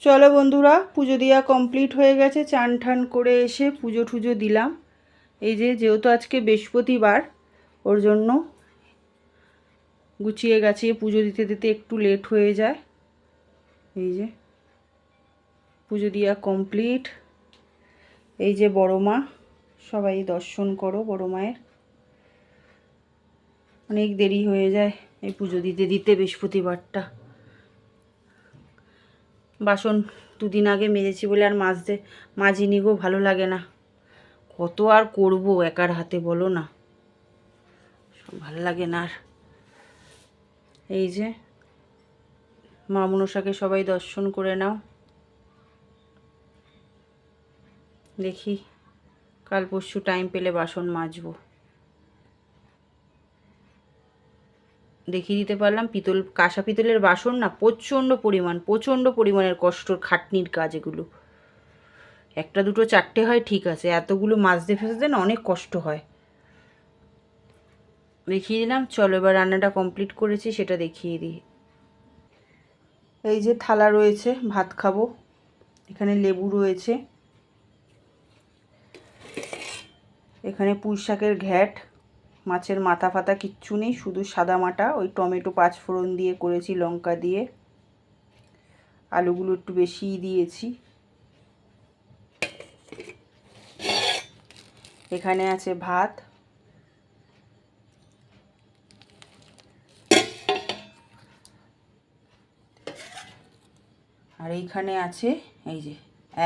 চলো বন্ধুরা, পুজো দেওয়া কমপ্লিট হয়ে গেছে। চান ঠান করে এসে পুজো টুজো দিলাম। এই যেহেতু আজকে বৃহস্পতিবার, ওর জন্য গুছিয়ে গাছিয়ে পুজো দিতে দিতে একটু লেট হয়ে যায়। এই যে পুজো দেওয়া কমপ্লিট। এই যে বড় মা, সবাই দর্শন করো বড় মায়ের। অনেক দেরি হয়ে যায় এই পুজো দিতে দিতে বৃহস্পতিবারটা। বাসন দুদিন আগে মেজেছি বলে আর মাজিনি গো, ভালো লাগে না। কত আর করবো একার হাতে, বলো না, ভালো লাগে না আর। এই যে মা মনসাকে সবাই দর্শন করে নাও। দেখি কাল পরশু টাইম পেলে বাসন মাজবো। দেখিয়ে দিতে পারলাম কাঁসা পিতলের বাসন না, প্রচণ্ড পরিমাণের কষ্ট, খাটনির কাজ এগুলো। একটা দুটো চারটে হয় ঠিক আছে, এতগুলো মাজতে ফেলতে না অনেক কষ্ট হয়। দেখিয়ে দিলাম। চলো এবার রান্নাটা কমপ্লিট করেছি সেটা দেখিয়ে দিই। এই যে থালা রয়েছে, ভাত খাবো। এখানে লেবু রয়েছে, এখানে পুঁই শাকের ঘ্যাট, মাছের মাথা ফাতা কিচ্ছু নেই, শুধু সাদা মাটা, ওই টমেটো 5 ফোড়ন দিয়ে করেছি, লঙ্কা দিয়ে। আলুগুলো একটু বেশিই দিয়েছি। এখানে আছে ভাত, আর এইখানে আছে এই যে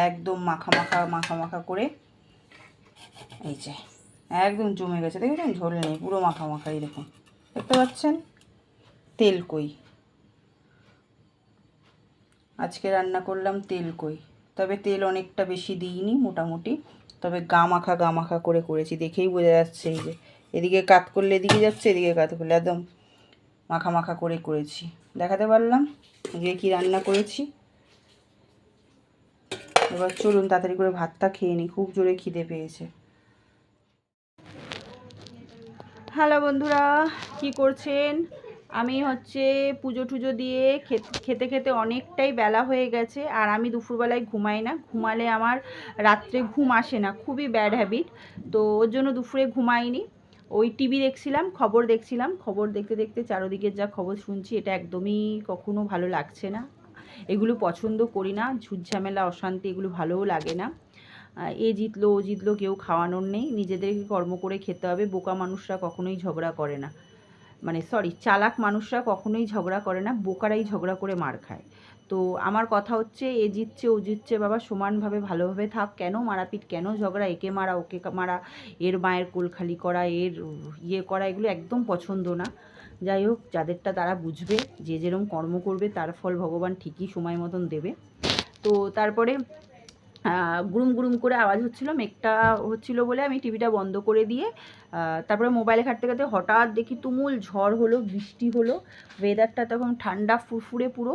একদম মাখা মাখা করে, এই যে একদম জমে গেছে, দেখেছেন? ঝোল নেই, পুরো মাখা মাখা। এই দেখুন, দেখতে পাচ্ছেন? তেল কই, আজকে রান্না করলাম তেল কই। তবে তেল অনেকটা বেশি দিইনি, মোটামুটি। তবে গা মাখা করে করেছি, দেখেই বোঝা যাচ্ছে। এই যে এদিকে কাত করলে এদিকে যাচ্ছে, এদিকে কাত করলে একদম মাখা করে করেছি। দেখাতে পারলাম যে কি রান্না করেছি। এবার চলুন তাড়াতাড়ি করে ভাতটা খেয়ে নিই, খুব জোরে খিদে পেয়েছে। হ্যালো বন্ধুরা, কি করছেন? আমি পুজো টুজো দিয়ে খেতে খেতে অনেকটাই বেলা হয়ে গেছে। আর আমি দুপুরবেলায় ঘুমাই না, ঘুমালে আমার রাত্রে ঘুম আসে না, খুবই ব্যাড হ্যাবিট। তো ওর জন্য দুপুরে ঘুমাইনি, ওই টিভি দেখছিলাম, খবর দেখতে দেখতে চারদিকের যা খবর শুনছি, এটা একদমই কখনো ভালো লাগছে না। এগুলো পছন্দ করি না, ঝুটঝামেলা অশান্তি এগুলো ভালোও লাগে না। এ জিতলো ও জিতলো কেউ খাওয়ানোর নেই, নিজেদেরকে কর্ম করে খেতে হবে। বোকা মানুষরা কখনোই ঝগড়া করে না, চালাক মানুষরা কখনোই ঝগড়া করে না, বোকারাই ঝগড়া করে মার খায়। তো আমার কথা হচ্ছে, এ জিতছে ও জিতছে, বাবা সমানভাবে ভালোভাবে থাক। কেন মারাপিট, কেন ঝগড়া, একে মারা ওকে মারা, এর মায়ের কোল খালি করা, এর করা, এগুলো একদম পছন্দ না। যাই হোক, যাদেরটা তারা বুঝবে, যে যেরকম কর্ম করবে তার ফল ভগবান ঠিকই সময় মতন দেবে। তো তারপরে গুড়ুম করে আওয়াজ হচ্ছিল, মেঘটা হচ্ছিল বলে আমি টিভিটা বন্ধ করে দিয়ে তারপরে মোবাইলে ঘাঁটতে ঘাঁটতে হঠাৎ দেখি তুমুল ঝড় হলো, বৃষ্টি হলো। ওয়েদারটা তখন ঠান্ডা ফুরফুরে পুরো।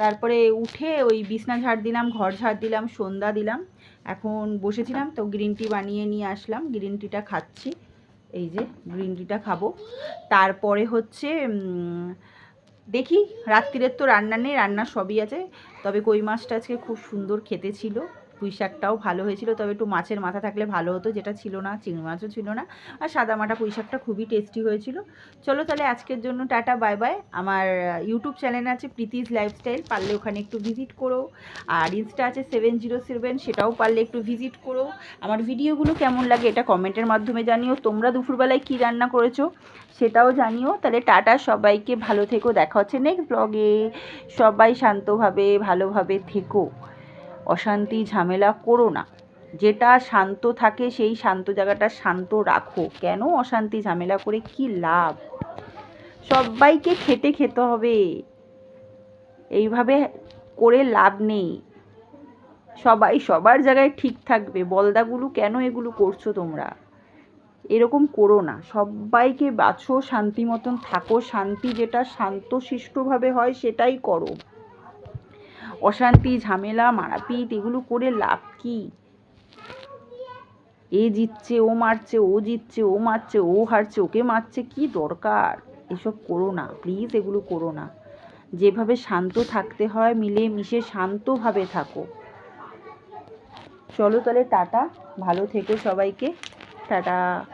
তারপরে উঠে ওই বিছনা ঝাড় দিলাম, ঘর ঝাড় দিলাম, সন্ধ্যা দিলাম। এখন বসেছিলাম তো গ্রিন টি বানিয়ে নিয়ে আসলাম, গ্রিন টিটা খাচ্ছি। এই যে গ্রিন টিটা খাবো। তারপরে দেখি রাত্রিরের তো রান্না নেই, রান্না সবই আছে। তবে কই মাছটা আজকে খুব সুন্দর খেতে ছিল, পুঁই শাকটাও ভালো হয়েছিল। তবে একটু মাছের মাথা থাকলে ভালো হতো, যেটা ছিল না, চিংড়ি মাছও ছিল না। আর সাদা মাটা পুঁই শাকটা খুবই টেস্টি হয়েছিল। চলো তাহলে আজকের জন্য টাটা, বাই বাই। আমার ইউটিউব চ্যানেল আছে প্রীতিজ লাইফস্টাইল, পারলে ওখানে একটু ভিজিট করো। আর ইনস্টা আছে 707, সেটাও পারলে একটু ভিজিট করো। আমার ভিডিওগুলো কেমন লাগে এটা কমেন্টের মাধ্যমে জানিও। তোমরা দুপুরবেলায় কী রান্না করেছো সেটাও জানিও। তাহলে টাটা, সবাইকে ভালো থেকো, দেখা হচ্ছে নেক্সট ব্লগে। সবাই শান্তভাবে ভালোভাবে থেকো, অশান্তি ঝামেলা করো না। যেটা শান্ত থাকে সেই শান্ত জায়গাটা শান্ত রাখো। কেন অশান্তি ঝামেলা করে কি লাভ? সবাইকে খেতে হবে, এইভাবে করে লাভ নেই। সবাই সবার জায়গায় ঠিক থাকবে। বলদাগুলো কেন এগুলো করছো তোমরা? এরকম করো না, সবাইকে বাছো, শান্তি মতন থাকো। শান্তি যেটা শান্তশিষ্টভাবে হয় সেটাই করো। অশান্তি ঝামেলা মারাপিট এগুলো করে লাভ কি? এ জিতছে ও মারছে, ও জিতছে ও মারছে, ও হারছে ওকে মারছে, কি দরকার? এসব করো না প্লিজ, এগুলো করো না। যেভাবে শান্ত থাকতে হয়, মিলে মিশে শান্তভাবে থাকো। চলো তাহলে টাটা, ভালো থেকো সবাইকে, টাটা।